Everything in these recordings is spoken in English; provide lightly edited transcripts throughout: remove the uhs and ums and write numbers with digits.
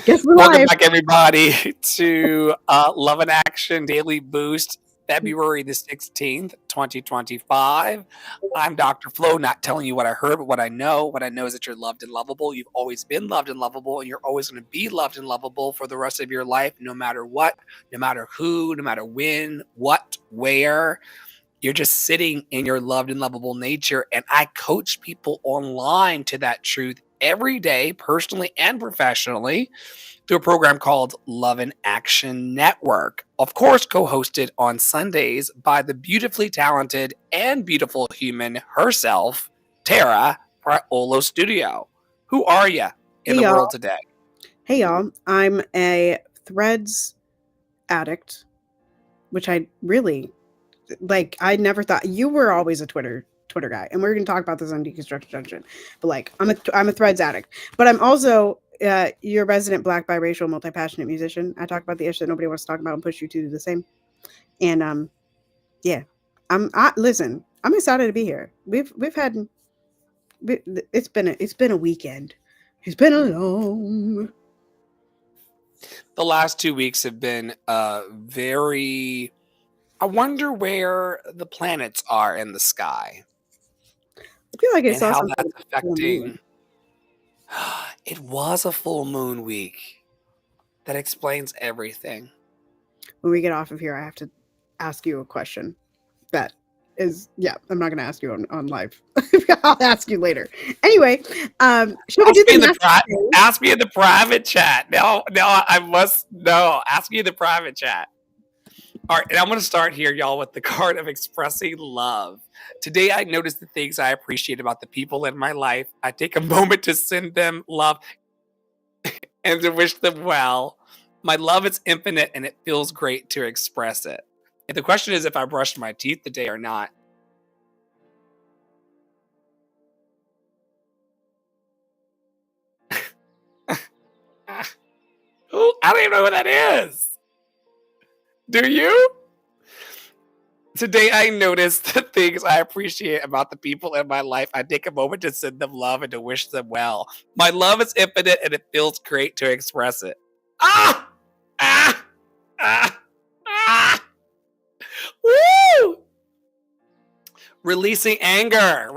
Guess we're Welcome live. back, everybody, to Love and Action Daily Boost, February the 16th, 2025. I'm Dr. Flo, not telling you what I heard, but what I know. What I know is that you're loved and lovable. You've always been loved and lovable, and you're always going to be loved and lovable for the rest of your life, no matter what, no matter who, no matter when, what, where. You're just sitting in your loved and lovable nature. And I coach people online to that truth every day, personally and professionally, through a program called Love and Action Network. Of course, co hosted on Sundays by the beautifully talented and beautiful human herself, Tara Praolo Studio. Who are you in Hey the y'all. world today? Hey y'all. I'm a Threads addict, which I really like. I never thought you were always a Twitter guy, and we're going to talk about this on Deconstruction Junction. But like, I'm a Threads addict, but I'm also your resident Black, biracial, multi-passionate musician. I talk about the issue that nobody wants to talk about and push you to do the same. And yeah, listen. I'm excited to be here. It's been a weekend. It's been a long. The last 2 weeks have been very. I wonder where the planets are in the sky I feel like I and saw how something. that's about the full moon. affecting. It was a full moon week. That explains everything. When we get off of here, I have to ask you a question. That is, yeah, I'm not going to ask you on live. I'll ask you later. Anyway, should we do the Ask me in the private chat. No, I must know. Ask me in the private chat. All right, and I'm going to start here, y'all, with the card of expressing love. Today, I noticed the things I appreciate about the people in my life. I take a moment to send them love and to wish them well. My love is infinite, and it feels great to express it. And the question is if I brushed my teeth today or not. Ooh, I don't even know who that is. Do you? Today, I noticed the things I appreciate about the people in my life. I take a moment to send them love and to wish them well. My love is infinite, and it feels great to express it. Ah! Ah! Ah! Ah! Woo! Releasing anger.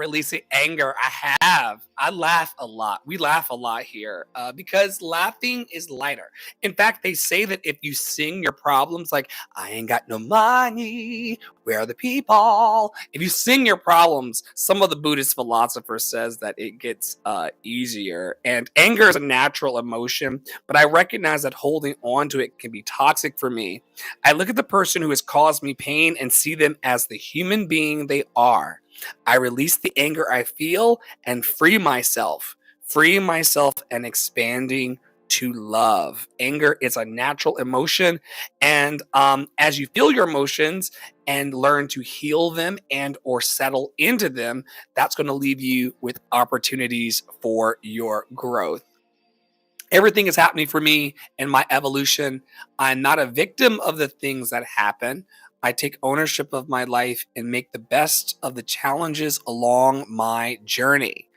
I laugh a lot. We laugh a lot here because laughing is lighter. In fact, they say that if you sing your problems like, I ain't got no money, where are the people? If you sing your problems, some of the Buddhist philosophers says that it gets easier. And anger is a natural emotion, but I recognize that holding on to it can be toxic for me. I look at the person who has caused me pain and see them as the human being they are. I release the anger I feel and free myself and expanding to love. Anger is a natural emotion. And as you feel your emotions and learn to heal them and or settle into them, that's going to leave you with opportunities for your growth. Everything is happening for me in my evolution. I'm not a victim of the things that happen. I take ownership of my life and make the best of the challenges along my journey.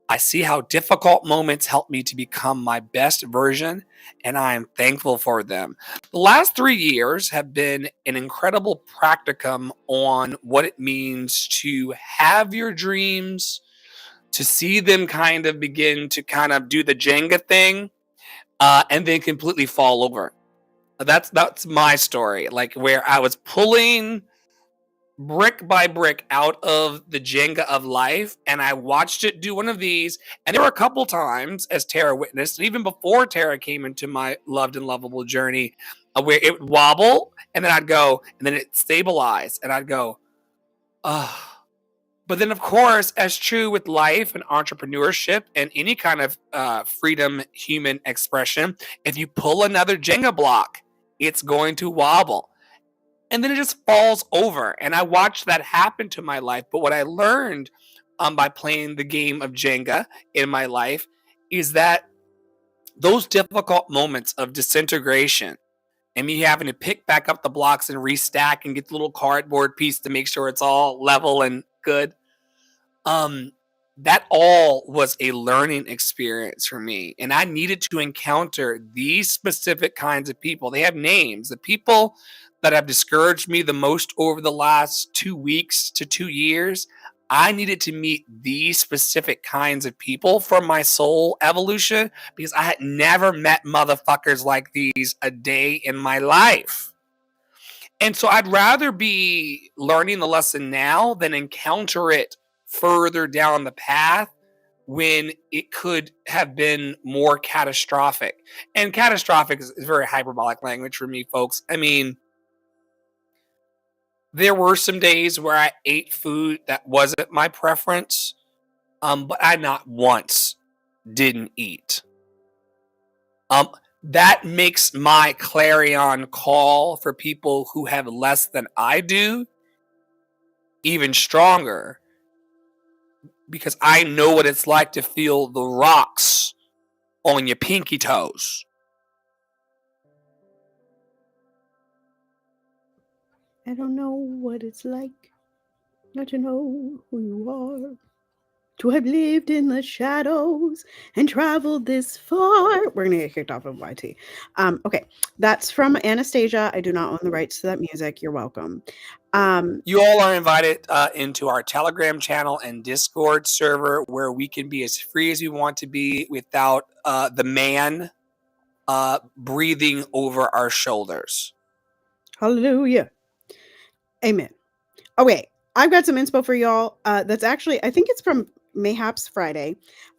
I see how difficult moments help me to become my best version, and I am thankful for them. The last 3 years have been an incredible practicum on what it means to have your dreams, to see them kind of begin to kind of do the Jenga thing, and then completely fall over. That's my story. Like where I was pulling brick by brick out of the Jenga of life, and I watched it do one of these. And there were a couple times, as Tara witnessed, and even before Tara came into my loved and lovable journey, where it would wobble, and then I'd go, and then it stabilized, and I'd go, oh. But then, of course, as true with life and entrepreneurship and any kind of freedom human expression, if you pull another Jenga block, it's going to wobble. And then it just falls over. And I watched that happen to my life. But what I learned by playing the game of Jenga in my life is that those difficult moments of disintegration and me having to pick back up the blocks and restack and get the little cardboard piece to make sure it's all level and good. that all was a learning experience for me. And I needed to encounter these specific kinds of people. They have names. The people that have discouraged me the most over the last 2 weeks to 2 years, I needed to meet these specific kinds of people for my soul evolution because I had never met motherfuckers like these a day in my life. And so I'd rather be learning the lesson now than encounter it further down the path when it could have been more catastrophic. And catastrophic is very hyperbolic language for me, folks. I mean, there were some days where I ate food that wasn't my preference, but I not once didn't eat. That makes my clarion call for people who have less than I do even stronger because I know what it's like to feel the rocks on your pinky toes. I don't know what it's like not to know who you are, to have lived in the shadows and traveled this far. We're gonna get kicked off of YT. Okay, that's from Anastasia. I do not own the rights to that music. You're welcome. You all are invited into our Telegram channel and Discord server where we can be as free as we want to be without the man breathing over our shoulders. Hallelujah. Amen. Okay, I've got some inspo for y'all. That's actually, I think it's from Mayhaps Friday.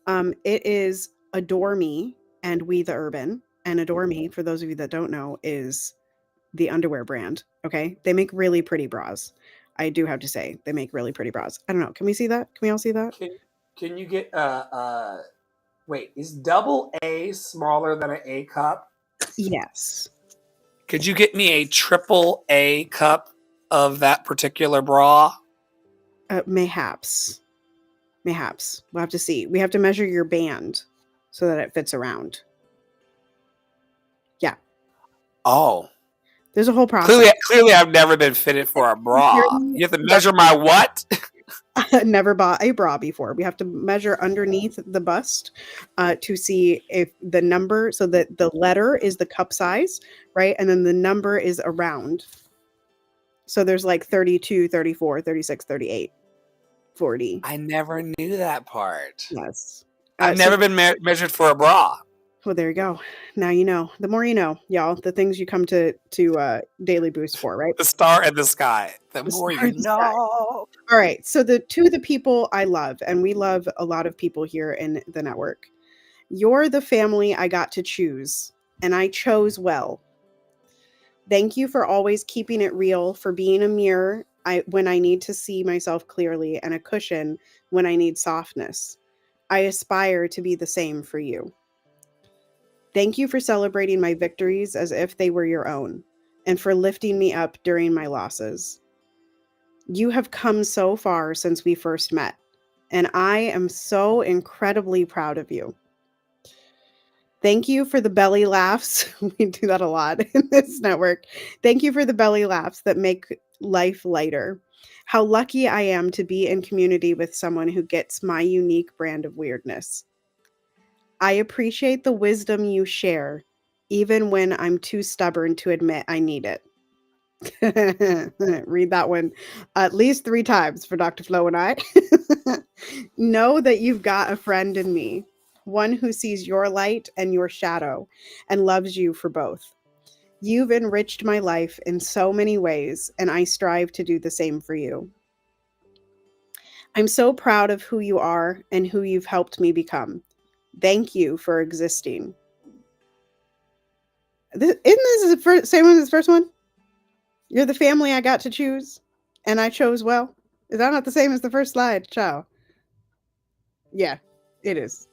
It is Adore Me and We the Urban. And Adore Me, for those of you that don't know, is the underwear brand. Okay, they make really pretty bras. I do have to say, they make really pretty bras. I don't know. Can we see that? Can we all see that? Can you get wait, is double A smaller than an A cup? Yes. Could you get me a triple A cup of that particular bra? Mayhaps. We'll have to see. We have to measure your band so that it fits around. Yeah. Oh. There's a whole process. Clearly I've never been fitted for a bra. You have to measure my what? Never bought a bra before. We have to measure underneath the bust to see if the number, so that the letter is the cup size, right? And then the number is around. So there's like 32, 34, 36, 38, 40. I never knew that part. Yes. I've never been measured for a bra. Well, there you go. Now you know. The more you know, y'all. The things you come to Daily Boost for, right? The star in the sky. The more you know. All right. So the people I love, and we love a lot of people here in the network. You're the family I got to choose, and I chose well. Thank you for always keeping it real, for being a mirror when I need to see myself clearly, and a cushion when I need softness. I aspire to be the same for you. Thank you for celebrating my victories as if they were your own, and for lifting me up during my losses. You have come so far since we first met, and I am so incredibly proud of you. Thank you for the belly laughs. We do that a lot in this network. Thank you for the belly laughs that make life lighter. How lucky I am to be in community with someone who gets my unique brand of weirdness. I appreciate the wisdom you share, even when I'm too stubborn to admit I need it. Read that one at least 3 times for Dr. Flo and I. Know that you've got a friend in me, one who sees your light and your shadow and loves you for both. You've enriched my life in so many ways, and I strive to do the same for you. I'm so proud of who you are and who you've helped me become. Thank you for existing. Isn't this the same one as the first one? You're the family I got to choose, and I chose well. Is that not the same as the first slide? Ciao. Yeah, it is.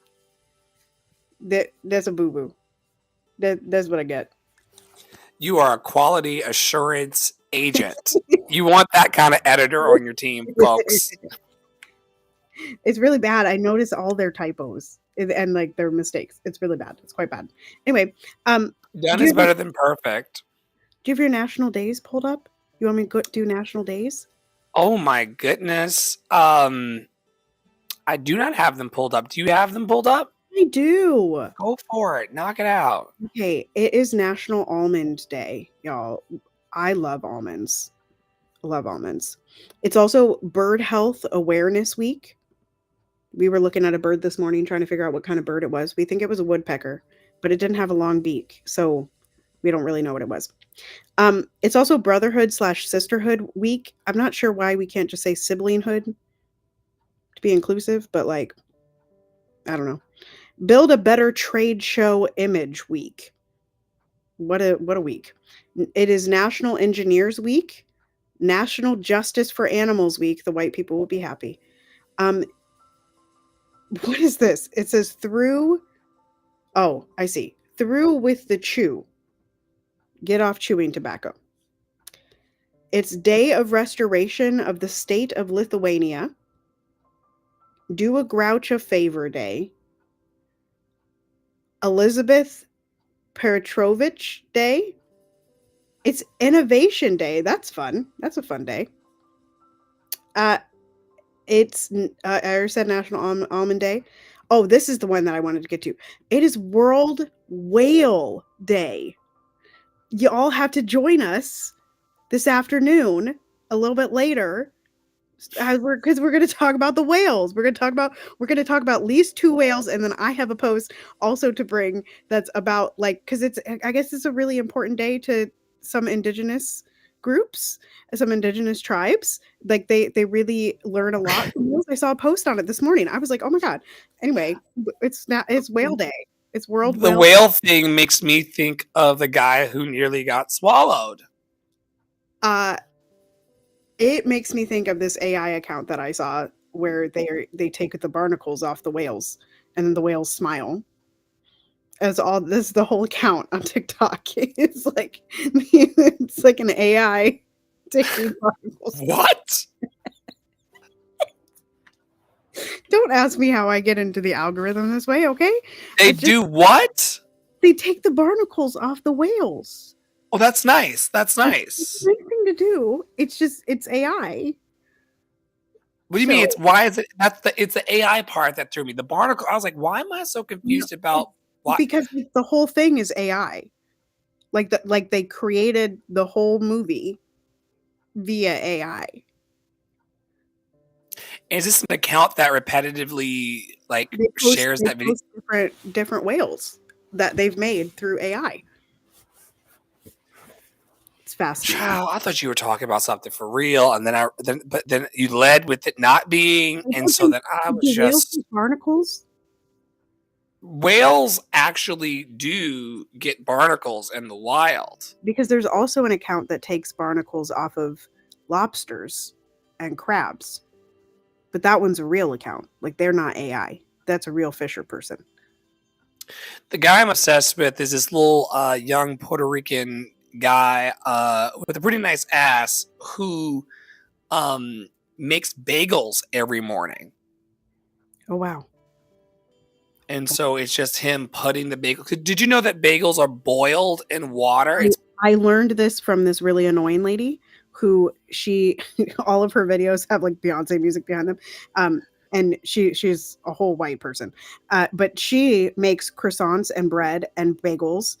There's a boo-boo. That's what I get. You are a quality assurance agent. You want that kind of editor on your team, folks. It's really bad. I notice all their typos and like their mistakes. It's really bad. It's quite bad. Anyway, done is better than perfect. Do you have your national days pulled up? You want me to do national days? Oh my goodness. I do not have them pulled up. Do you have them pulled up? I do. Go for it. Knock it out. Okay, it is National Almond Day, y'all. I love almonds. I love almonds. It's also Bird Health Awareness Week. We were looking at a bird this morning trying to figure out what kind of bird it was. We think it was a woodpecker, but it didn't have a long beak, so we don't really know what it was. It's also Brotherhood/Sisterhood Week. I'm not sure why we can't just say siblinghood to be inclusive, but like, I don't know. Build a Better Trade Show Image Week. What a week. It is National Engineers Week, National Justice for Animals Week. The white people will be happy. What is this? It says through. Oh, I see. Through with the chew. Get off chewing tobacco. It's Day of Restoration of the State of Lithuania. Do a Grouch a Favor Day. Elizabeth Petrovich Day. It's Innovation Day. That's fun. That's a fun day. It's I already said National Almond Day. Oh, this is the one that I wanted to get to. It is World Whale Day. You all have to join us this afternoon, a little bit later, because we're going to talk about the whales. We're going to talk about at least 2 whales, and then I have a post also to bring that's about like, because I guess it's a really important day to some indigenous groups, some indigenous tribes. Like they really learn a lot from this. I saw a post on it this morning. I was like, oh my god. Anyway, it's Whale Day. It's World The Whale whale thing makes me think of the guy who nearly got swallowed. It makes me think of this AI account that I saw where they take the barnacles off the whales and then the whales smile. As all this the whole account on TikTok. It's like an AI taking barnacles. What? Don't ask me how I get into the algorithm this way, okay? They do what? They take the barnacles off the whales. Oh, that's nice. That's nice. It's a nice thing to do. It's AI. What do you mean? It's why is it? It's the AI part that threw me. The barnacle. I was like, why am I so confused about what? Because the whole thing is AI. Like they created the whole movie via AI. Is this an account that repetitively shares that video? Different whales that they've made through AI. It's fascinating. Wow, I thought you were talking about something for real, and then you led with it not being, and so then I was just barnacles. Whales actually do get barnacles in the wild because there's also an account that takes barnacles off of lobsters and crabs. But that one's a real account. Like, they're not AI. That's a real fisher person. The guy I'm obsessed with is this little young Puerto Rican guy with a pretty nice ass who makes bagels every morning. Oh, wow. And so it's just him putting the bagel. Did you know that bagels are boiled in water? I learned this from this really annoying lady who all of her videos have like Beyonce music behind them. And she's a whole white person. But she makes croissants and bread and bagels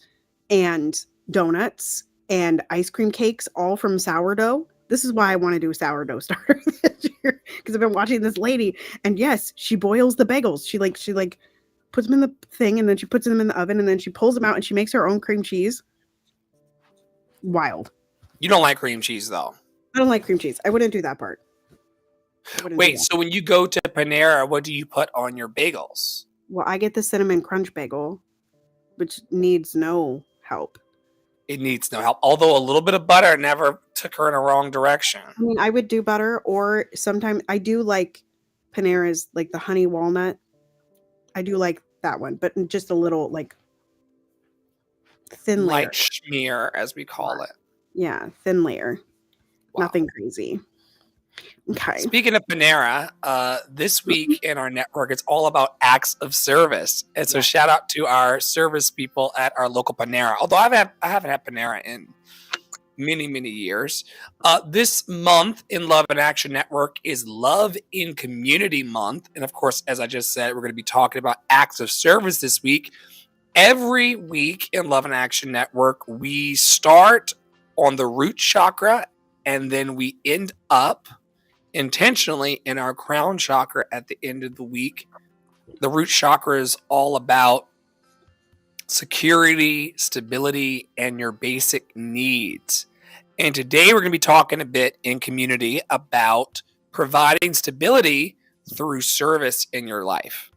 and donuts and ice cream cakes all from sourdough. This is why I want to do a sourdough starter this year, because I've been watching this lady, and yes, she boils the bagels. She puts them in the thing, and then she puts them in the oven, and then she pulls them out, and she makes her own cream cheese. Wild. You don't like cream cheese, though. I don't like cream cheese. I wouldn't do that part. Wait, so when you go to Panera, what do you put on your bagels? Well, I get the cinnamon crunch bagel, which needs no help. It needs no help. Although a little bit of butter never took her in a wrong direction. I mean, I would do butter, or sometimes I do like Panera's, like the honey walnut. I do like that one, but just a little, like, thin layer. Light schmear, as we call it. Yeah, thin layer. Wow. Nothing crazy. Okay. Speaking of Panera, this week in our network, it's all about acts of service. And so shout out to our service people at our local Panera. Although I haven't had Panera in many, many years. This month in Love and Action Network is Love in Community Month. And of course, as I just said, we're going to be talking about acts of service this week. Every week in Love and Action Network, we start on the root chakra and then we end up intentionally in our crown chakra at the end of the week. The root chakra is all about security, stability, and your basic needs. And today we're going to be talking a bit in community about providing stability through service in your life.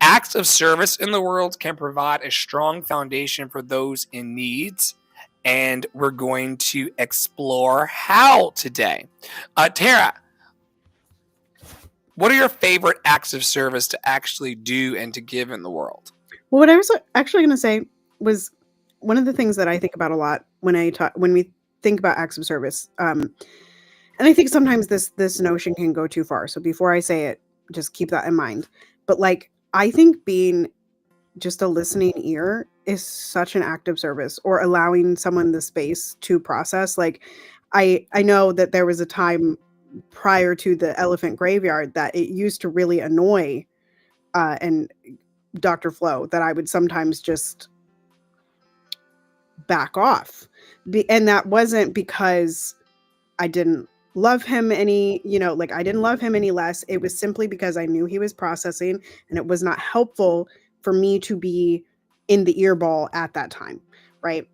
Acts of service in the world can provide a strong foundation for those in needs, and we're going to explore how today. Tara, what are your favorite acts of service to actually do and to give in the world? Well, what I was actually going to say was one of the things that I think about a lot when we think about acts of service. And I think sometimes this notion can go too far. So before I say it, just keep that in mind. But like, I think being just a listening ear is such an act of service, or allowing someone the space to process. Like, I know that there was a time prior to the elephant graveyard that it used to really annoy and Dr. Flo that I would sometimes just back off. And that wasn't because I didn't love him any, like I didn't love him any less. It was simply because I knew he was processing and it was not helpful for me to be in the earball at that time, right?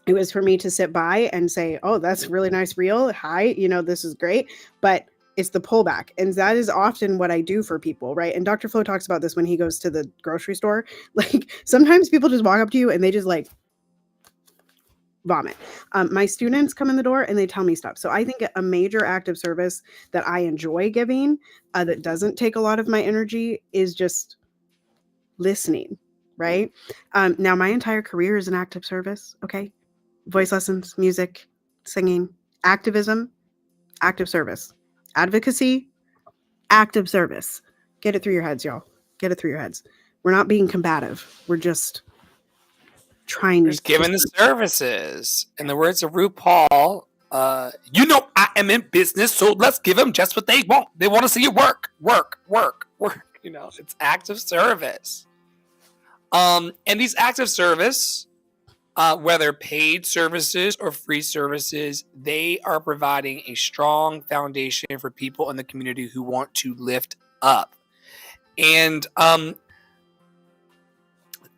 It was for me to sit by and say, oh, that's really nice reel. Hi, this is great. But it's the pullback. And that is often what I do for people, right? And Dr. Flo talks about this when he goes to the grocery store. Like, sometimes people just walk up to you and they just like vomit. My students come in the door and they tell me stuff. So I think a major act of service that I enjoy giving that doesn't take a lot of my energy is just listening, right? Now, my entire career is an act of service, okay? Voice lessons, music, singing, activism, act of service. Advocacy, act of service. Get it through your heads, y'all. Get it through your heads. We're not being combative. We're just trying Just giving the services. In the words of RuPaul, I am in business, so let's give them just what they want. They want to see you work. It's acts of service. And these acts of service, whether paid services or free services, they are providing a strong foundation for people in the community who want to lift up. And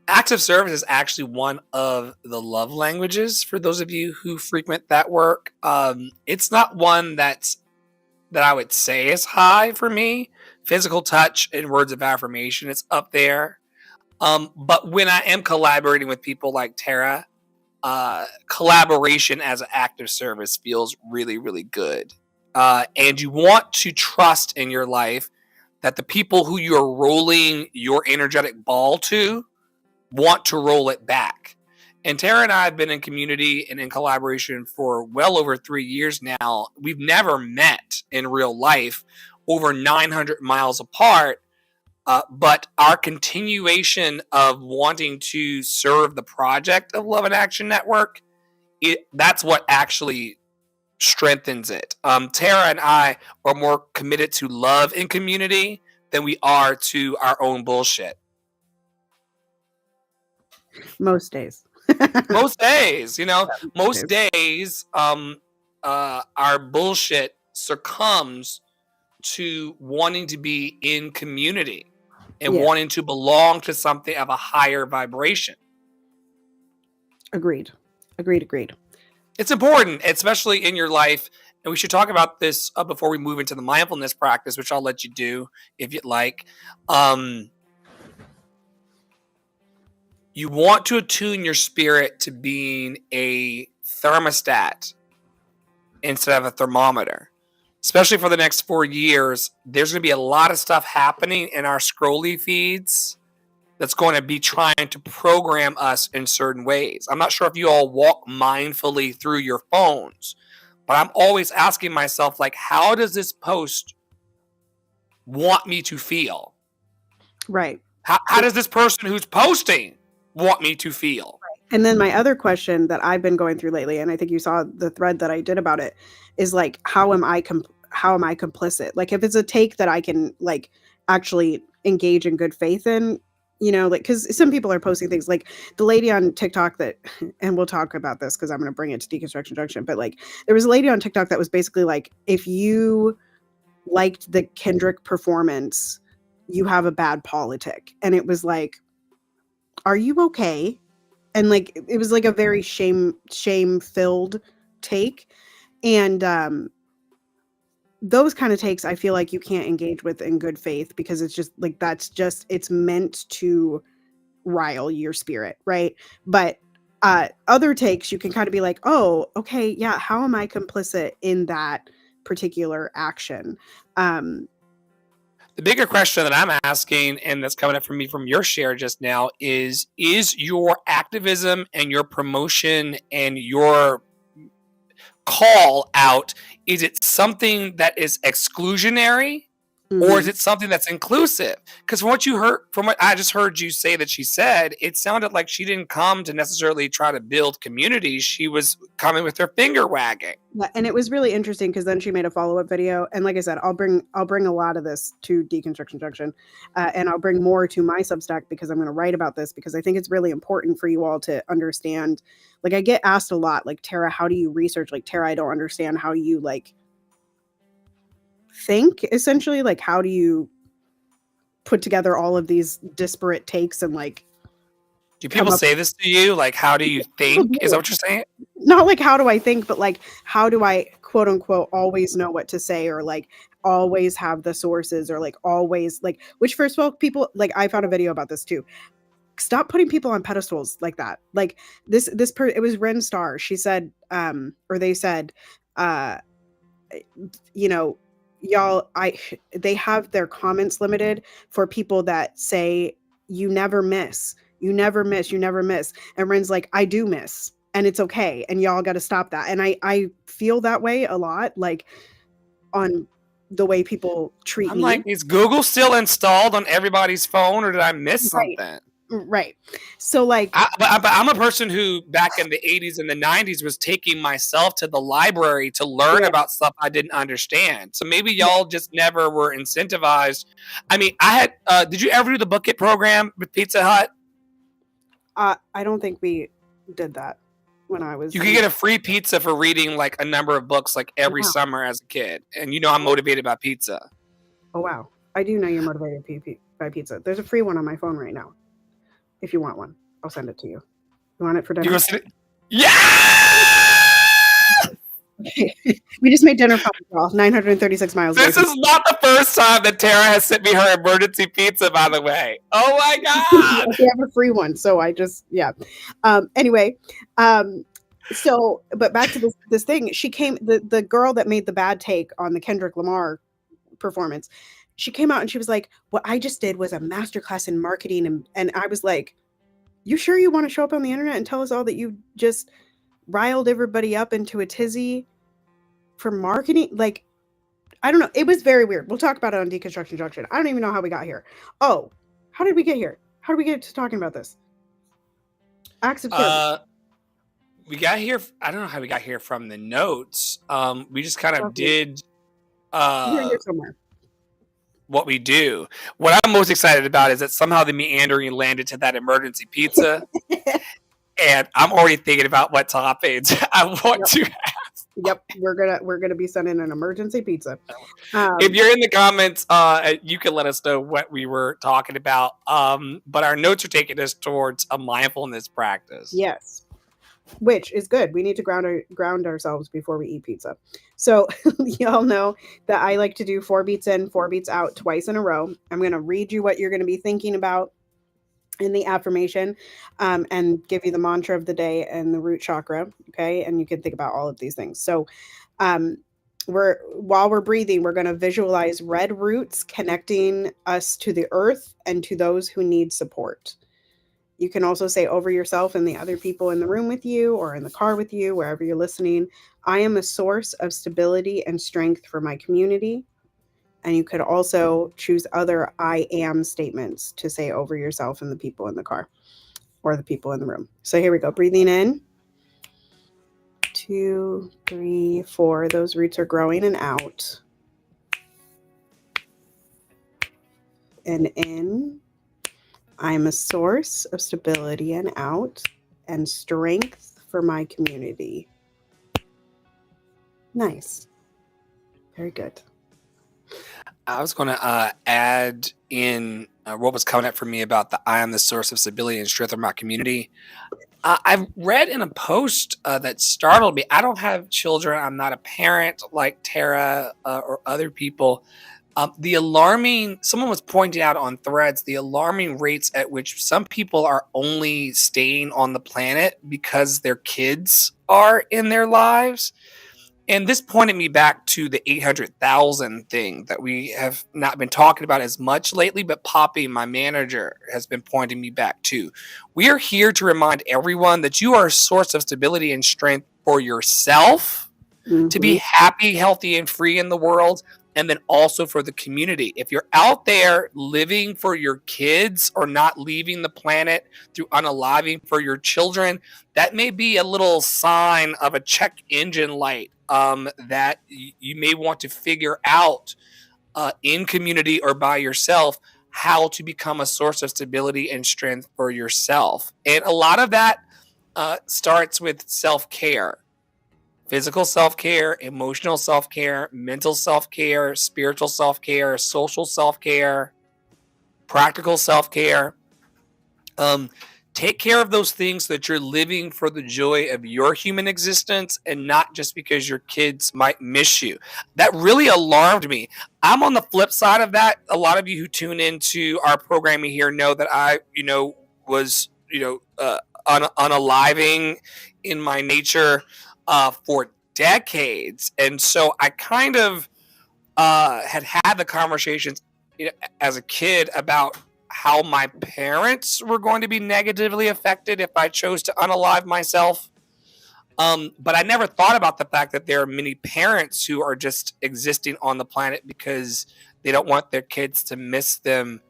acts of service is actually one of the love languages for those of you who frequent that work. It's not one that I would say is high for me. Physical touch and words of affirmation, it's up there. But when I am collaborating with people like Tara, collaboration as an act of service feels really, really good. And you want to trust in your life that the people who you're rolling your energetic ball to want to roll it back. And Tara and I have been in community and in collaboration for well over 3 years now. We've never met in real life, over 900 miles apart. But our continuation of wanting to serve the project of Love and Action Network, that's what actually strengthens it. Tara and I are more committed to love in community than we are to our own bullshit. Most days. Most days, most days, our bullshit succumbs to wanting to be in community and wanting to belong to something of a higher vibration. Agreed. It's important, especially in your life. And we should talk about this before we move into the mindfulness practice, which I'll let you do if you'd like. You want to attune your spirit to being a thermostat instead of a thermometer. Especially for the next 4 years, there's going to be a lot of stuff happening in our scrolly feeds that's going to be trying to program us in certain ways. I'm not sure if you all walk mindfully through your phones, but I'm always asking myself, like, how does this post want me to feel? Right. How does this person who's posting want me to feel? And then my other question that I've been going through lately, and I think you saw the thread that I did about it, is like, how am I complicit? Like, if it's a take that I can like actually engage in good faith in, like, because some people are posting things like the lady on TikTok that, and we'll talk about this because I'm going to bring it to Deconstruction Junction, but like, there was a lady on TikTok that was basically like, if you liked the Kendrick performance, you have a bad politic, and it was like, are you okay? And like it was like a very shame filled take, and those kind of takes I feel like you can't engage with in good faith, because it's just like, it's meant to rile your spirit, right? But other takes you can kind of be like, oh, okay, yeah, how am I complicit in that particular action? um The bigger question that I'm asking, and that's coming up from me from your share just now, is your activism and your promotion and your call out, is it something that is exclusionary, or is mhm. it something that's inclusive? Because from what I just heard you say that she said, it sounded like she didn't come to necessarily try to build communities. She was coming with her finger wagging. Yeah, and it was really interesting because then she made a follow-up video, and like I said, I'll bring a lot of this to Deconstruction Junction, and I'll bring more to my Substack because I'm going to write about this, because I think it's really important for you all to understand. Like, I get asked a lot, like, Tara, how do you research? Like, Tara, I don't understand how you like think, essentially. Like, how do you put together all of these disparate takes and like Do come people up? say this to you? Like, how do you People think? Is that do. what you're saying? Not like how do I think, but like how do I quote unquote always know what to say, or like always have the sources, or like always like, which, first of all, people, like, I found a video about this too. Stop putting people on pedestals like that. Like, it was Ren Star. She said, or they said, uh, you know, y'all, they have their comments limited for people that say, you never miss, you never miss, you never miss. And Ren's like, I do miss, and it's okay, and y'all got to stop that. And I feel that way a lot, like, on the way people treat I'm like, me. is Google still installed on everybody's phone, or did I miss Right. something? Right. So like, But I'm a person who, back in the 80s and the 90s, was taking myself to the library to learn yeah, about stuff I didn't understand. So maybe yeah. y'all just never were incentivized. I mean, did you ever do the Book It program with Pizza Hut? I don't think we did that when I You was could in. get a free pizza for reading like a number of books like Oh every wow. summer as a kid. And you know I'm motivated by pizza. Oh wow. I do know you're motivated by pizza. There's a free one on my phone right now. If you want one, I'll send it to you. You want it for You go dinner? sit. Yeah! We just made dinner possible, y'all. 936 miles away This from. is not the first time that Tara has sent me her emergency pizza, by the way. Oh my God. We have a free one, so I just, yeah. Anyway, so, but back to this thing. She came, the girl that made the bad take on the Kendrick Lamar performance. She came out and she was like, "What I just did was a masterclass in marketing," and I was like, "You sure you want to show up on the internet and tell us all that you just riled everybody up into a tizzy for marketing?" Like, I don't know. It was very weird. We'll talk about it on Deconstruction Junction. I don't even know how we got here. Oh, how did we get here? How did we get to talking about this? Acts of tyranny. Uh, we got here. I don't know how we got here from the notes. We just kind of Okay. did We're uh here somewhere. what we do. What I'm most excited about is that somehow the meandering landed to that emergency pizza, and I'm already thinking about what toppings I want Yep. to. Yep. We're gonna be sending an emergency pizza. If Um, you're in the comments, you can let us know what we were talking about. But our notes are taking us towards a mindfulness practice. yes. Which is good. We need to ground ourselves before we eat pizza. So y'all know that I like to do 4 beats in, 4 beats out twice in a row. I'm going to read you what you're going to be thinking about in the affirmation, and give you the mantra of the day and the root chakra. Okay, and you can think about all of these things. So um, while we're breathing, we're going to visualize red roots connecting us to the earth and to those who need support. You can also say over yourself and the other people in the room with you or in the car with you, wherever you're listening, I am a source of stability and strength for my community. And you could also choose other I am statements to say over yourself and the people in the car. or the people in the room. So here we go. Breathing in. 2, 3, 4. Those roots are growing and out. And in. I'm a source of stability and out, and strength for my community. Nice. Very good. I was going to add in what was coming up for me about the I am the source of stability and strength of my community. I've read in a post that startled me. I don't have children. I'm not a parent like Tara or other people. Someone was pointing out on threads, the alarming rates at which some people are only staying on the planet because their kids are in their lives. And this pointed me back to the 800,000 thing that we have not been talking about as much lately, but Poppy, my manager, has been pointing me back to. We are here to remind everyone that you are a source of stability and strength for yourself, to be happy, healthy, and free in the world, and then also for the community. If you're out there living for your kids or not leaving the planet through unaliving for your children, that may be a little sign of a check engine light that you may want to figure out in community or by yourself how to become a source of stability and strength for yourself. And a lot of that starts with self-care. Physical self-care, emotional self-care, mental self-care, spiritual self-care, social self-care, practical self-care. Take care of those things so that you're living for the joy of your human existence and not just because your kids might miss you. That really alarmed me. I'm on the flip side of that. A lot of you who tune into our programming here know that I, was, unaliving in my nature for decades. And so I kind of had the conversations as a kid about how my parents were going to be negatively affected if I chose to unalive myself. But I never thought about the fact that there are many parents who are just existing on the planet because they don't want their kids to miss them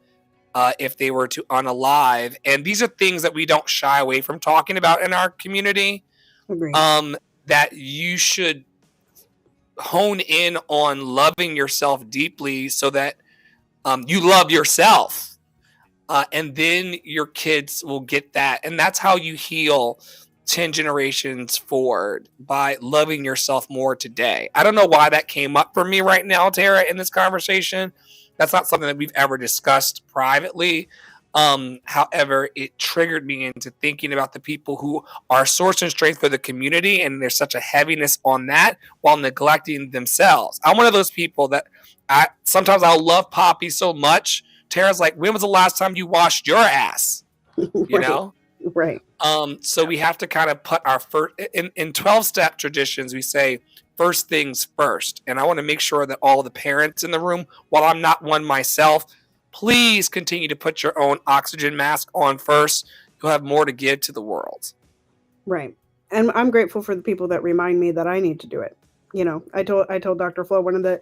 if they were to unalive. And these are things that we don't shy away from talking about in our community. That you should hone in on loving yourself deeply so that you love yourself. And then your kids will get that. And that's how you heal 10 generations forward, by loving yourself more today. I don't know why that came up for me right now, Tara, in this conversation. That's not something that we've ever discussed privately. However, it triggered me into thinking about the people who are source and strength for the community, and there's such a heaviness on that while neglecting themselves. I'm one of those people that sometimes I'll love Poppy so much. Tara's like, when was the last time you washed your ass? You know? Right. So we have to kind of put our first in 12-step traditions. We say first things first. And I want to make sure that all the parents in the room, while I'm not one myself, please continue to put your own oxygen mask on first. You'll have more to give to the world. Right. And I'm grateful for the people that remind me that I need to do it. I told Dr. Flo one of the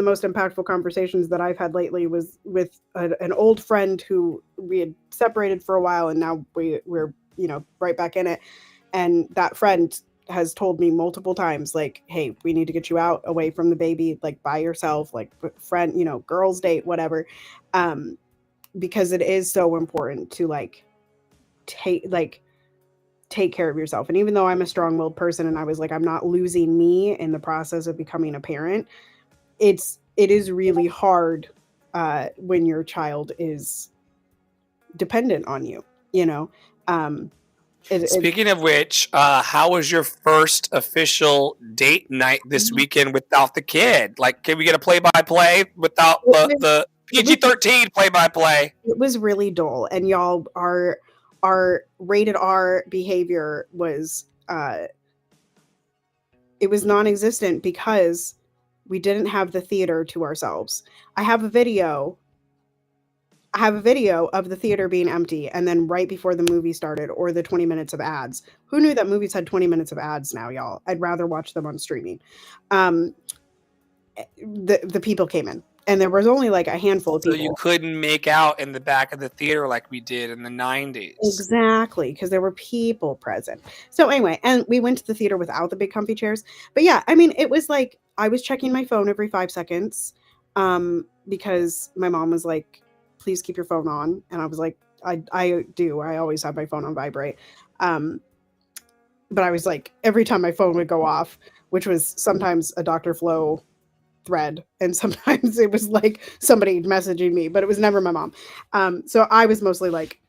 most impactful conversations that I've had lately was with an old friend who we had separated for a while, and now we're right back in it. And that friend has told me multiple times, like, hey, we need to get you out away from the baby, like by yourself, like friend, girls date, whatever. Because it is so important to take care of yourself. And even though I'm a strong-willed person and I was like, I'm not losing me in the process of becoming a parent, it is really hard when your child is dependent on you, Speaking of which, how was your first official date night this weekend without the kid? Like, can we get a play-by-play without the PG-13 play-by-play? It was really dull. And y'all, our rated R behavior was it was non-existent because we didn't have the theater to ourselves. I have a video of the theater being empty, and then right before the movie started, or the 20 minutes of ads. Who knew that movies had 20 minutes of ads now, y'all? I'd rather watch them on streaming. The people came in, and there was only like a handful of So you people. couldn't make out in the back of the theater like we did in the 90s. Exactly, because there were people present. So anyway, and we went to the theater without the big comfy chairs. But yeah, I mean, it was like I was checking my phone every 5 seconds, because my mom was like, "Please keep your phone on," and I was like, "I do. I always have my phone on vibrate." Um, but I was like, every time my phone would go off, which was sometimes a Dr. Flo thread, and sometimes it was like somebody messaging me, but it was never my mom. So I was mostly like,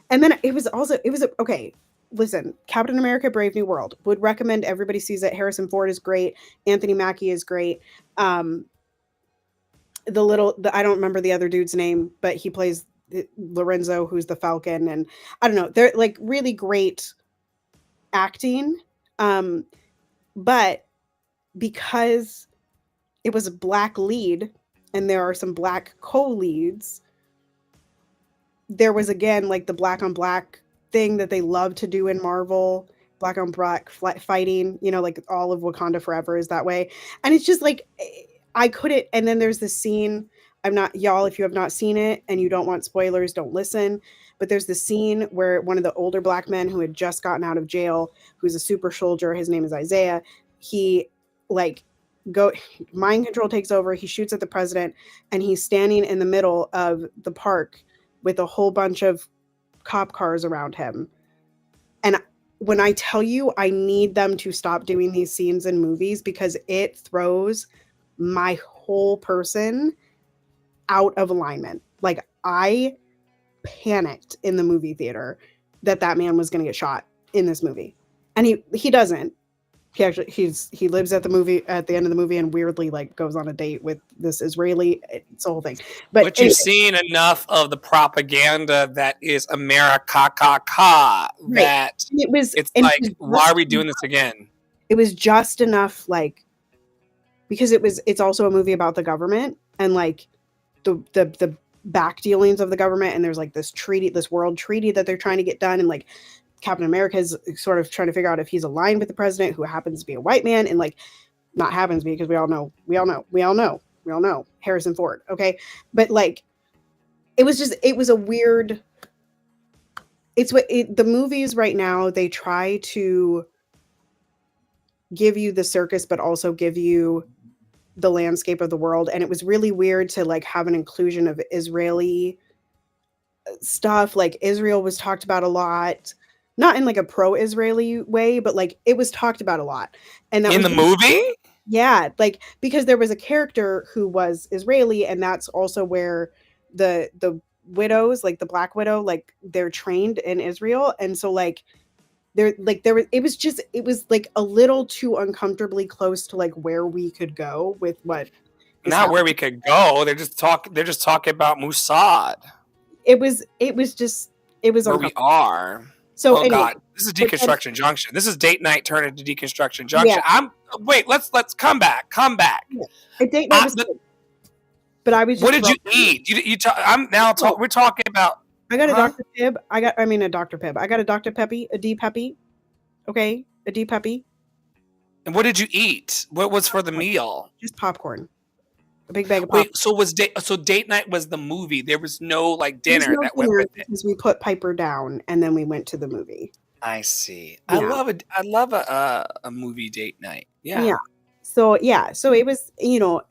and then it was okay. Listen, Captain America: Brave New World, would recommend everybody sees it. Harrison Ford is great. Anthony Mackie is great. I don't remember the other dude's name, but he plays Lorenzo, who's the Falcon, and I don't know. They're like really great acting. But because it was a black lead and there are some black co-leads, there was again like the black on black thing that they love to do in Marvel, black on black fighting, like all of Wakanda Forever is that way. And it's just like I couldn't. And then there's this scene. I'm not, y'all, if you have not seen it and you don't want spoilers, don't listen. But there's this scene where one of the older black men who had just gotten out of jail, who's a super soldier, his name is Isaiah, he like mind control takes over, he shoots at the president, and he's standing in the middle of the park with a whole bunch of cop cars around him. And when I tell you, I need them to stop doing these scenes in movies because it throws my whole person out of alignment. Like, I panicked in the movie theater that man was going to get shot in this movie. And he doesn't. He lives at the end of the movie and weirdly like goes on a date with this Israeli. It's the whole thing. But you've seen enough of the propaganda that is America that right. it's like, why are we doing this again? It was just enough, like, because it's also a movie about the government and like the back dealings of the government, and there's like this world treaty that they're trying to get done, and like Captain America is sort of trying to figure out if he's aligned with the president, who happens to be a white man, and like not happens to be, because we all know Harrison Ford. Okay. But like, it was a weird, the movies right now, they try to give you the circus, but also give you the landscape of the world. And it was really weird to like have an inclusion of Israeli stuff. Like Israel was talked about a lot, not in like a pro-Israeli way, but like it was talked about a lot. And that in was the movie? Yeah, like because there was a character who was Israeli, and that's also where the widows, like the Black Widow, like they're trained in Israel. And so like there was, it was like a little too uncomfortably close to like where we could go with what not happening. Where we could go. They're just talking about Mossad. It was where we are. So anyway, God, this is Deconstruction Junction. This is date night turned into Deconstruction Junction. Yeah. Let's come back. Yeah. A date night was good. But I was just, what did you eat? We're talking about. I got a Dr. Pibb. I got a Dr. Peppy, a D Peppy. Okay, a D Peppy. And what did you eat? What was for the meal? Just popcorn. A big bag of popcorn. Wait, so date night was the movie. There was no like dinner that went with it. Because we put Piper down and then we went to the movie. I see. Yeah. I love a movie date night. Yeah. Yeah. So it was,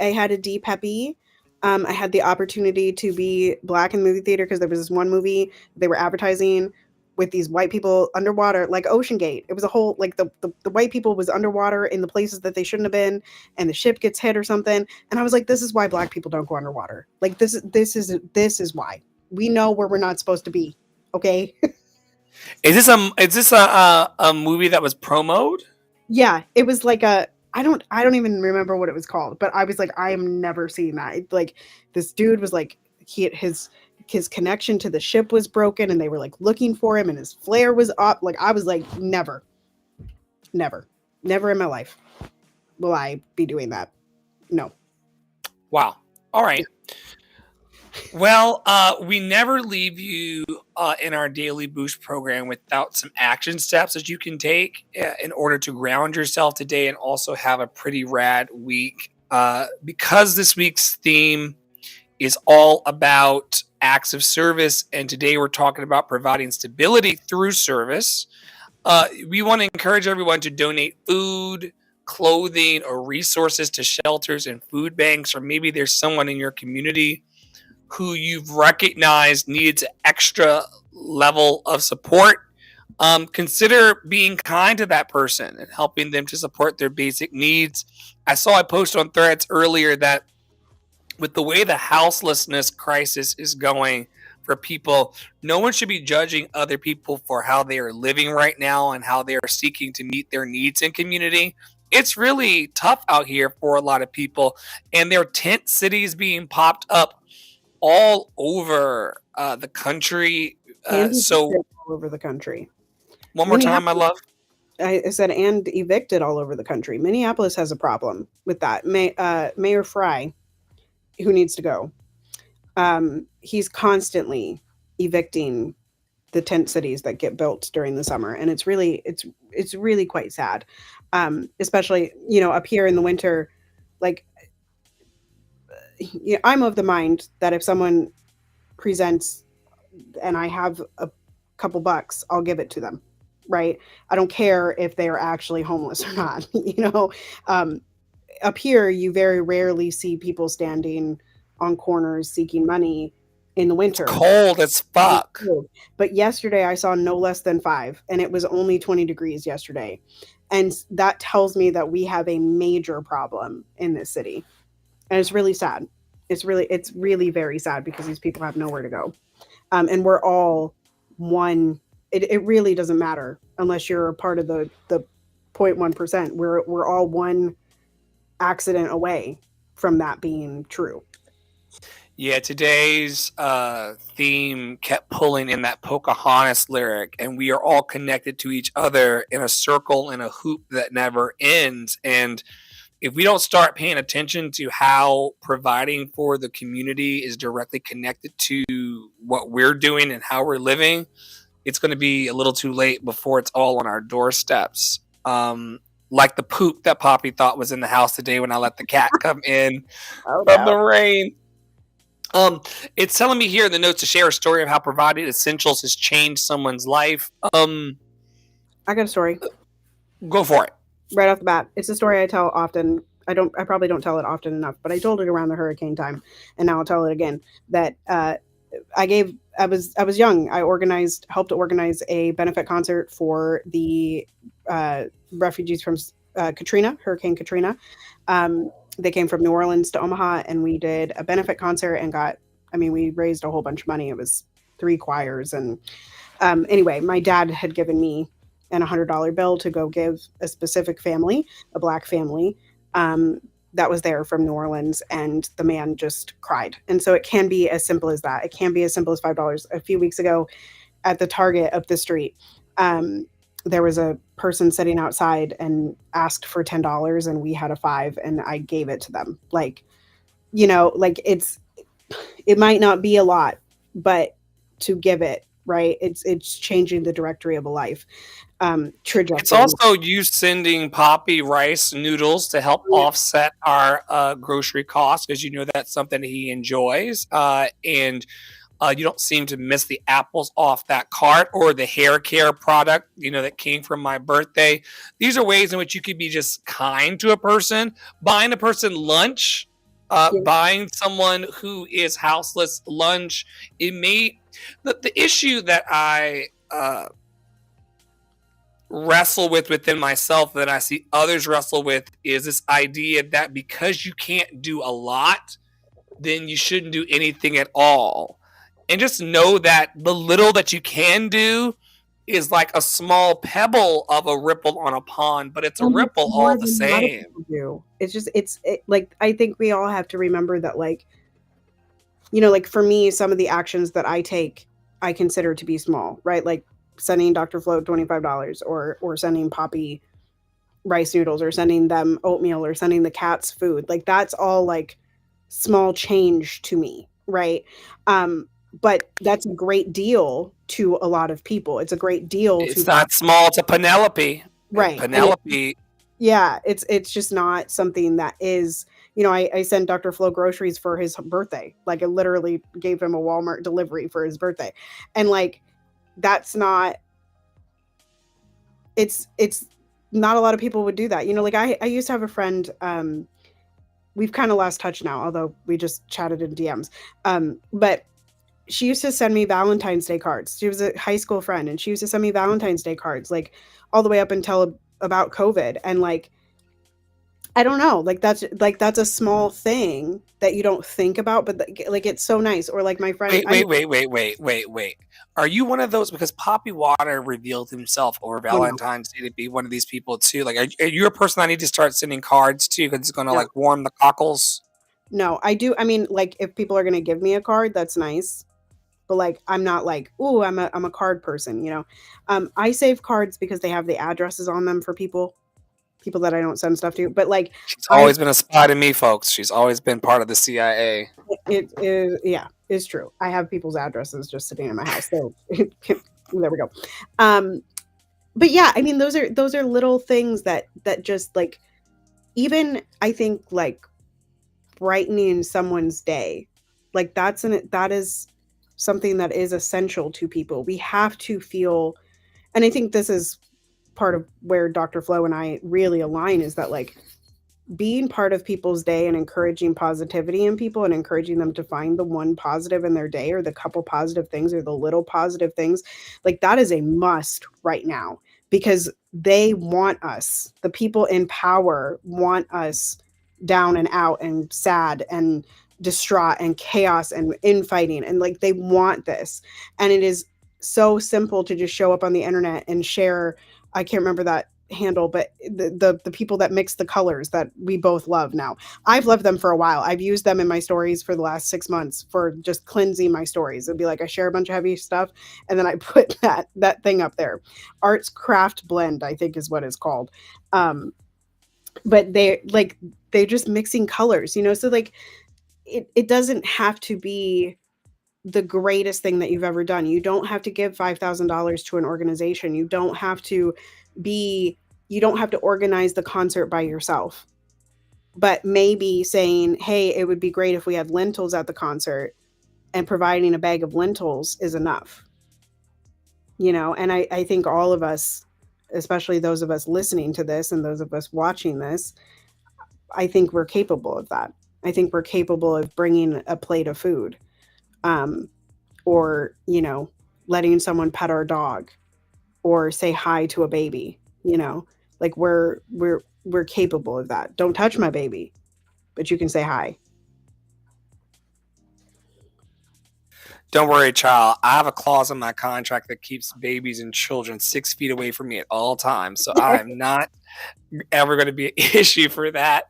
I had a D Peppy. I had the opportunity to be black in the movie theater because there was this one movie they were advertising with these white people underwater, like Ocean Gate. It was a whole, like the white people was underwater in the places that they shouldn't have been, and the ship gets hit or something. And I was like, this is why black people don't go underwater. Like this is why. We know where we're not supposed to be. Okay. Is this a movie that was promoted? Yeah, it was like I don't even remember what it was called, but I was like, I am never seeing that. Like this dude was like, his connection to the ship was broken, and they were like looking for him, and his flare was up. Like I was like, never in my life will I be doing that. No. Wow. All right. Well, we never leave you in our Daily Boost program without some action steps that you can take in order to ground yourself today and also have a pretty rad week. Because this week's theme is all about acts of service, and today we're talking about providing stability through service. We want to encourage everyone to donate food, clothing, or resources to shelters and food banks, or maybe there's someone in your community who you've recognized needs an extra level of support. Consider being kind to that person and helping them to support their basic needs. I saw a post on Threads earlier that with the way the houselessness crisis is going for people, no one should be judging other people for how they are living right now and how they are seeking to meet their needs in community. It's really tough out here for a lot of people, and there are tent cities being popped up all over the country. And So, evicted all over the country. one more time, my Minneapolis, love. I said, and evicted all over the country. Minneapolis has a problem with that. Mayor Fry, who needs to go, he's constantly evicting the tent cities that get built during the summer, and it's really quite sad. Especially, up here in the winter, like, I'm of the mind that if someone presents and I have a couple bucks, I'll give it to them, right? I don't care if they are actually homeless or not. Um, Up here, you very rarely see people standing on corners seeking money in the It's winter. cold as fuck. But yesterday I saw no less than five, and it was only 20 degrees yesterday. And that tells me that we have a major problem in this city. And it's really sad. It's really very sad because these people have nowhere to go. And we're all one. It really doesn't matter unless you're a part of the 0.1%. We're all one accident away from that being true. Yeah, today's theme kept pulling in that Pocahontas lyric, and we are all connected to each other in a circle, in a hoop that never ends. And if we don't start paying attention to how providing for the community is directly connected to what we're doing and how we're living, it's going to be a little too late before it's all on our doorsteps. Like the poop that Poppy thought was in the house today when I let the cat come in Oh from the no. rain. It's telling me here in the notes to share a story of how providing essentials has changed someone's life. I got a story Go for it. right off the bat. It's a story I tell often. I probably don't tell it often enough, but I told it around the hurricane time, and now I'll tell it again. That I was young. I helped organize a benefit concert for the refugees from Hurricane Katrina. They came from New Orleans to Omaha, and we did a benefit concert and we raised a whole bunch of money. It was 3 choirs. And anyway, my dad had given me an $100 bill to go give a specific family, a Black family, that was there from New Orleans, and the man just cried. And so it can be as simple as that. It can be as simple as $5. A few weeks ago at the Target up the street, there was a person sitting outside and asked for $10, and we had a 5, and I gave it to them. Like, it might not be a lot, but to give it, right? It's changing the trajectory of a life. Trajectory. It's also you sending Poppy rice noodles to help offset our grocery costs, because that's something he enjoys. And you don't seem to miss the apples off that cart or the hair care product, that came from my birthday. These are ways in which you could be just kind to a person, buying a person lunch, buying someone who is houseless lunch. The issue that I wrestle with within myself, that I see others wrestle with, is this idea that because you can't do a lot, then you shouldn't do anything at all. And just know that the little that you can do is like a small pebble of a ripple on a pond, but it's a ripple all the same. Like, I think we all have to remember that, like for me, some of the actions that I take, I consider to be small, right? Like sending Dr. Flo $25, or sending Poppy rice noodles, or sending them oatmeal, or sending the cats food. Like, that's all like small change to me, right? But that's a great deal to a lot of people. It's a great deal. It's not small to Penelope, right? Penelope. Yeah, it's just not something that is I sent Dr. Flo groceries for his birthday. Like I literally gave him a Walmart delivery for his birthday. And like that's not it's not a lot of people would do that. Like I used to have a friend, we've kind of lost touch now, although we just chatted in DMs. But she used to send me Valentine's Day cards. She was a high school friend and she used to send me Valentine's Day cards like all the way up until about COVID. And like I don't know, that's a small thing that you don't think about, but like it's so nice. Or like my friend, Wait. Are you one of those? Because Poppy Water revealed himself over oh no, Valentine's Day to be one of these people too. Like, are you a person I need to start sending cards to because it's going to no, like warm the cockles? no, I do. I mean, like if people are gonna give me a card, that's nice. But like I'm not like, ooh, I'm a card person. I save cards because they have the addresses on them for people that I don't send stuff to. But like She's I always been a spy to me, folks. She's always been part of the CIA. it is, yeah, it's true. I have people's addresses just sitting in my house. So there we go. Um but yeah, I mean those are little things that just like, even I think like brightening someone's day, like that is something that is essential to people. We have to feel, and I think this is part of where Dr. Flo and I really align, is that like being part of people's day and encouraging positivity in people and encouraging them to find the one positive in their day or the couple positive things or the little positive things, like that is a must right now, because they want us, the people in power want us down and out and sad and distraught and chaos and infighting, and like they want this. And it is so simple to just show up on the internet and share. I can't remember that handle, but the people that mix the colors that we both love now. I've loved them for a while. I've used them in my stories for the last 6 months for just cleansing my stories. It'd be like I share a bunch of heavy stuff and then I put that thing up there. Arts Craft Blend, I think is what it's called. But they're just mixing colors, so like it doesn't have to be the greatest thing that you've ever done. You don't have to give $5,000 to an organization. Be you don't have to organize the concert by yourself. But maybe saying, "Hey, it would be great if we had lentils at the concert," and providing a bag of lentils is enough. And I think all of us, especially those of us listening to this and those of us watching this, I think we're capable of that. I think we're capable of bringing a plate of food, or letting someone pet our dog, or say hi to a baby. Like we're capable of that. Don't touch my baby, but you can say hi. Don't worry, child. I have a clause in my contract that keeps babies and children 6 feet away from me at all times. So I am not ever going to be an issue for that.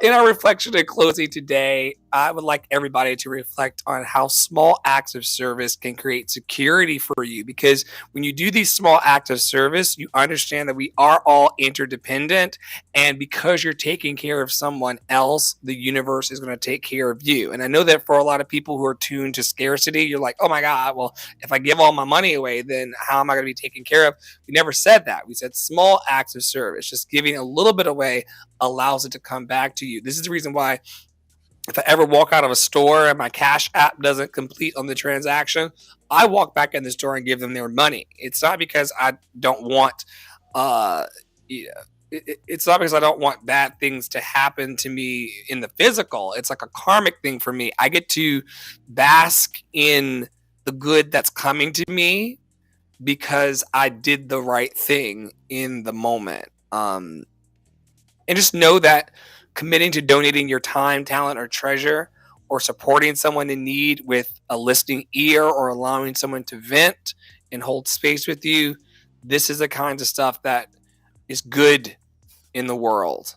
In our reflection and closing today, I would like everybody to reflect on how small acts of service can create security for you. Because when you do these small acts of service, you understand that we are all interdependent. And because you're taking care of someone else, the universe is going to take care of you. And I know that for a lot of people who are tuned to scarcity, you're like, oh my God, well, if I give all my money away, then how am I going to be taken care of? We never said that. We said small acts of service. Just giving a little bit away allows it to come back to you. This is the reason why if I ever walk out of a store and my cash app doesn't complete on the transaction, I walk back in the store and give them their money. It's not because I don't want it's not because I don't want bad things to happen to me in the physical. It's like a karmic thing for me. I get to bask in the good that's coming to me because I did the right thing in the moment. And just know that committing to donating your time, talent, or treasure, or supporting someone in need with a listening ear, or allowing someone to vent and hold space with you, this is the kinds of stuff that is good in the world.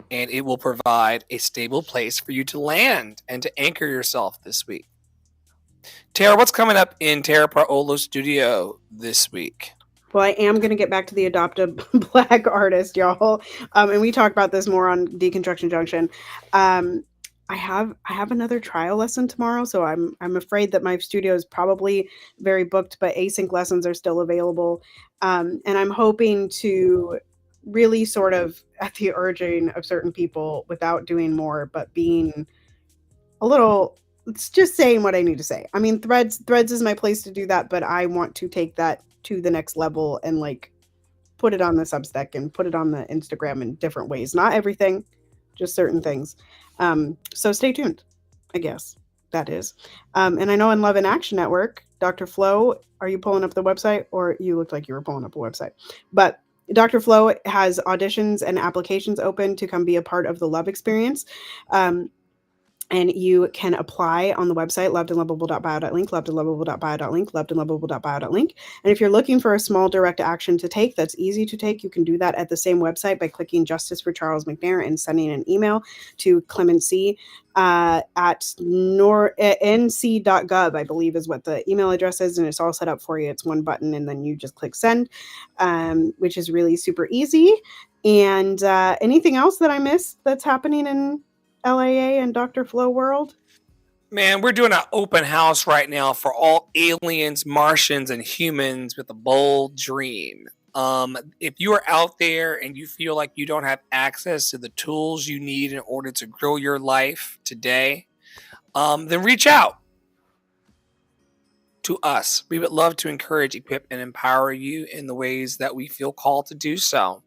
And it will provide a stable place for you to land and to anchor yourself this week. Tara, what's coming up in Tara Paolo Studio this week? Well, I am going to get back to the adoptive Black artist, y'all. And we talk about this more on Deconstruction Junction. I have another trial lesson tomorrow, so I'm afraid that my studio is probably very booked, but async lessons are still available. And I'm hoping to really sort of at the urging of certain people without doing more, but being a little, it's just saying what I need to say. I mean, threads is my place to do that, but I want to take that to the next level and like put it on the Substack and put it on the Instagram in different ways. Not everything, just certain things. So stay tuned, I guess that is. And I know in Love and Action Network, Dr. Flo, are you pulling up the website? Or you looked like you were pulling up a website. But Dr. Flo has auditions and applications open to come be a part of the Love Experience. And you can apply on the website, lovedandlovable.bio.link, lovedandlovable.bio.link, lovedandlovable.bio.link. And if you're looking for a small direct action to take that's easy to take, you can do that at the same website by clicking Justice for Charles McNair and sending an email to clemency at nc.gov, I believe is what the email address is. And it's all set up for you. It's one button and then you just click send, which is really super easy. And anything else that I missed that's happening in LAA and Dr. Flo world? Man, we're doing an open house right now for all aliens, Martians, and humans with a bold dream. If you are out there and you feel like you don't have access to the tools you need in order to grow your life today, then reach out to us. We would love to encourage, equip, and empower you in the ways that we feel called to do so.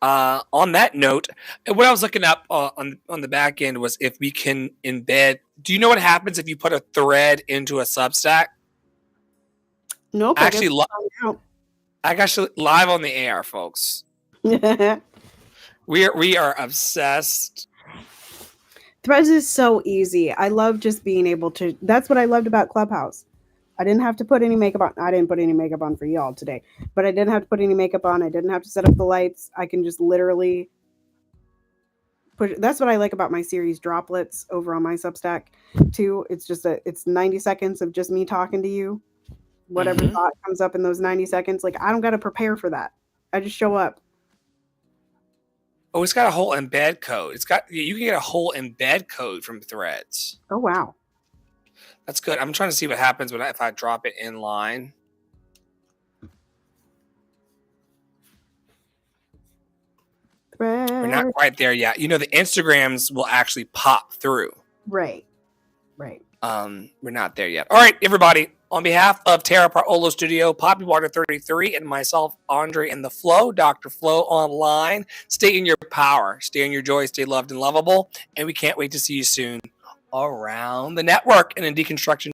On that note, what I was looking up on the back end was if we can embed. Do you know what happens if you put a thread into a Substack? Nope. Actually, live on the air, folks. We are obsessed. Threads is so easy. I love just being able to. That's what I loved about Clubhouse. I didn't have to put any makeup on. I didn't put any makeup on for y'all today, but I didn't have to put any makeup on. I didn't have to set up the lights. I can just literally push. That's what I like about my series Droplets over on my Substack too. It's just it's 90 seconds of just me talking to you. Whatever thought comes up in those 90 seconds, like I don't got to prepare for that. I just show up. Oh, it's got a whole embed code. You can get a whole embed code from Threads. Oh wow. That's good. I'm trying to see what happens if I drop it in line. Thread. We're not quite there yet. You know, the Instagrams will actually pop through. Right. We're not there yet. All right, everybody. On behalf of Tara Parolo Studio, Poppy Water 33, and myself, Andre and the Flow, Dr. Flow Online, stay in your power, stay in your joy, stay loved and lovable, and we can't wait to see you soon around the network and in Deconstruction